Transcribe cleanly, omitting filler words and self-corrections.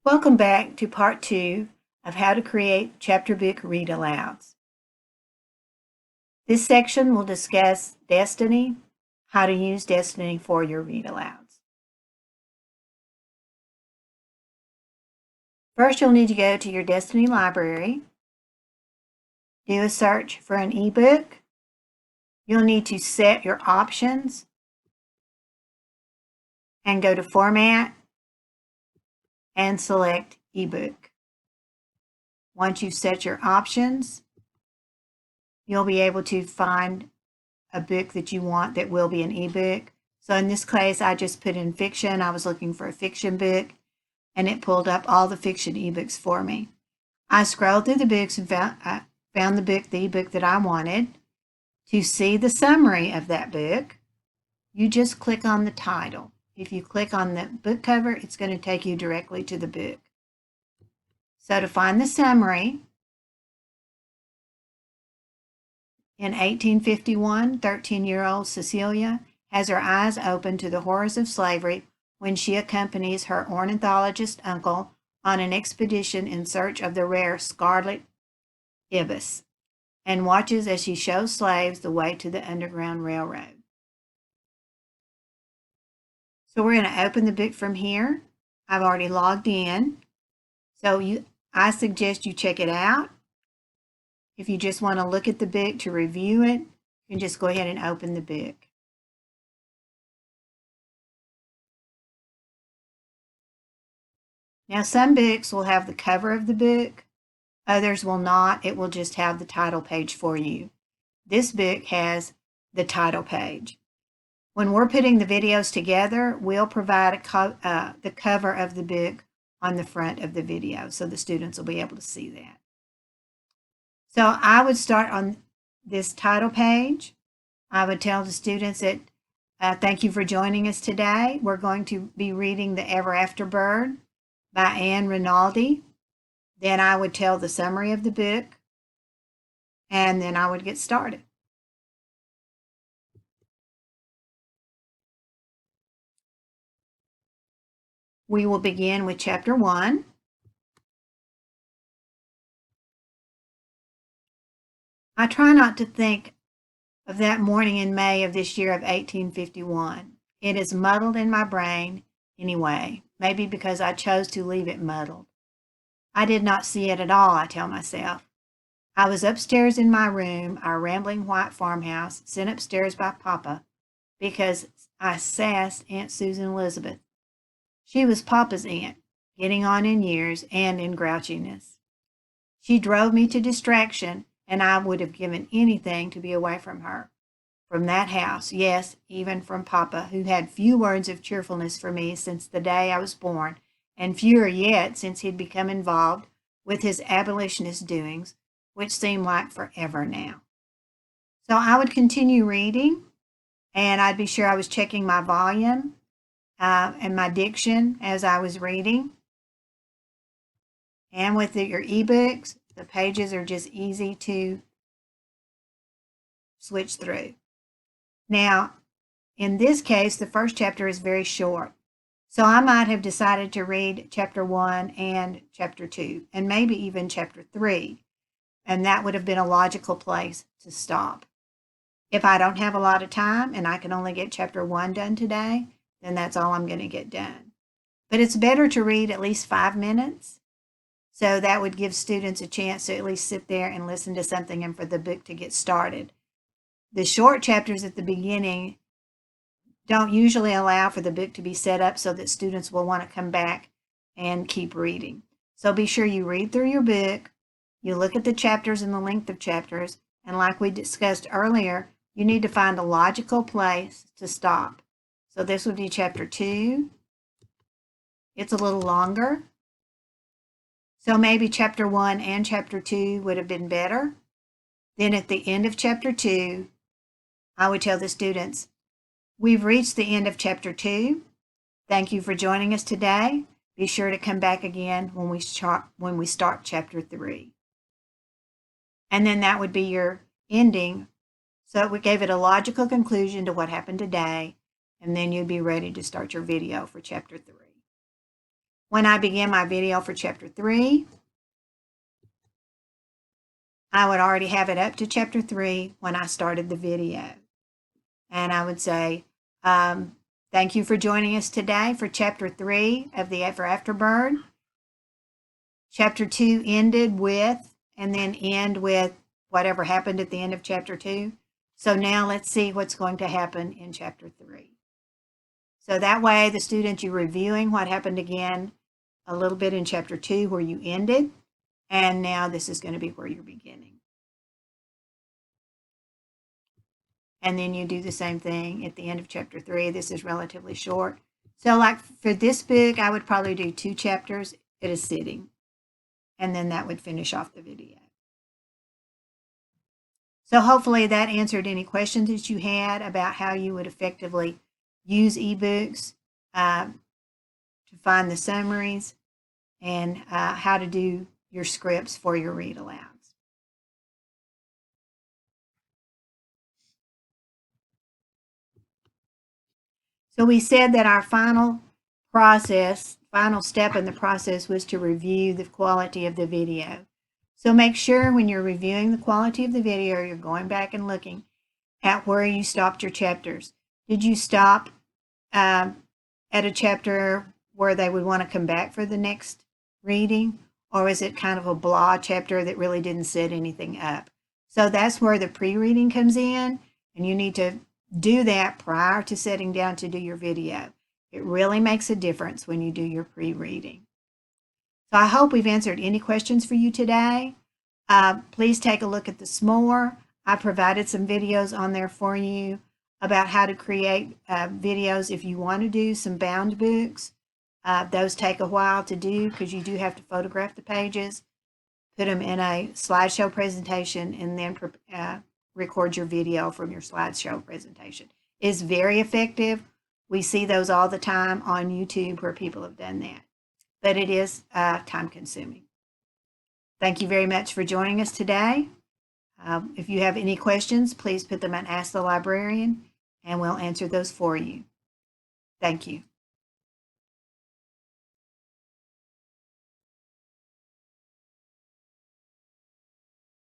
Welcome back to part 2 of how to create chapter book read alouds. This section will discuss Destiny, how to use Destiny for your read alouds. First, you'll need to go to your Destiny library, do a search for an ebook. You'll need to set your options and go to Format and select ebook. Once you've set your options, you'll be able to find a book that you want that will be an ebook. So in this case, I just put in fiction. I was looking for a fiction book, and it pulled up all the fiction ebooks for me. I scrolled through the books and found the ebook that I wanted. To see the summary of that book, you just click on the title. If you click on the book cover, it's going to take you directly to the book. So to find the summary, in 1851, 13-year-old Cecilia has her eyes open to the horrors of slavery when she accompanies her ornithologist uncle on an expedition in search of the rare scarlet ibis, and watches as she shows slaves the way to the Underground Railroad. So we're going to open the book from here. I've already logged in. So I suggest you check it out. If you just want to look at the book to review it, you can just go ahead and open the book. Now, some books will have the cover of the book. Others will not. It will just have the title page for you. This book has the title page. When we're putting the videos together, we'll provide the cover of the book on the front of the video, so the students will be able to see that. So I would start on this title page. I would tell the students that thank you for joining us today. We're going to be reading The Ever After Bird by Anne Rinaldi. Then I would tell the summary of the book, and then I would get started. We will begin with chapter 1. I try not to think of that morning in May of this year of 1851. It is muddled in my brain anyway, maybe because I chose to leave it muddled. I did not see it at all, I tell myself. I was upstairs in my room, our rambling white farmhouse, sent upstairs by Papa, because I sassed Aunt Susan Elizabeth. She was Papa's aunt, getting on in years and in grouchiness. She drove me to distraction, and I would have given anything to be away from her, from that house, yes, even from Papa, who had few words of cheerfulness for me since the day I was born, and fewer yet since he'd become involved with his abolitionist doings, which seemed like forever now. So I would continue reading, and I'd be sure I was checking my volume and my diction as I was reading. And with your ebooks, the pages are just easy to switch through. Now, in this case, the first chapter is very short. So I might have decided to read chapter 1 and chapter 2, and maybe even chapter 3. And that would have been a logical place to stop. If I don't have a lot of time and I can only get chapter 1 done today, then that's all I'm going to get done. But it's better to read at least 5 minutes. So that would give students a chance to at least sit there and listen to something and for the book to get started. The short chapters at the beginning don't usually allow for the book to be set up so that students will want to come back and keep reading. So be sure you read through your book, you look at the chapters and the length of chapters, and like we discussed earlier, you need to find a logical place to stop. So this would be chapter 2. It's a little longer. So maybe chapter 1 and chapter 2 would have been better. Then at the end of chapter 2, I would tell the students, we've reached the end of chapter 2. Thank you for joining us today. Be sure to come back again when we start chapter 3. And then that would be your ending. So we gave it a logical conclusion to what happened today, and then you'd be ready to start your video for chapter 3. When I begin my video for chapter 3, I would already have it up to chapter 3 when I started the video. And I would say, thank you for joining us today for chapter 3 of the Ever After Bird. Chapter 2 ended with, and then end with whatever happened at the end of chapter 2. So now let's see what's going to happen in chapter 3. So that way, the students, you're reviewing what happened again a little bit in chapter 2 where you ended, and now this is going to be where you're beginning. And then you do the same thing at the end of chapter 3. This is relatively short. So like for this book, I would probably do 2 chapters at a sitting, and then that would finish off the video. So hopefully that answered any questions that you had about how you would effectively use ebooks to find the summaries and how to do your scripts for your read alouds. So we said that our final step in the process was to review the quality of the video. So make sure when you're reviewing the quality of the video, you're going back and looking at where you stopped your chapters. Did you stop at a chapter where they would want to come back for the next reading? Or is it kind of a blah chapter that really didn't set anything up? So that's where the pre-reading comes in, and you need to do that prior to sitting down to do your video. It really makes a difference when you do your pre-reading. So I hope we've answered any questions for you today. Please take a look at the s'more. I provided some videos on there for you about how to create videos if you want to do some bound books. Those take a while to do because you do have to photograph the pages, put them in a slideshow presentation, and then record your video from your slideshow presentation. It's very effective. We see those all the time on YouTube where people have done that, but it is time consuming. Thank you very much for joining us today. If you have any questions, please put them in Ask the Librarian, and we'll answer those for you. Thank you.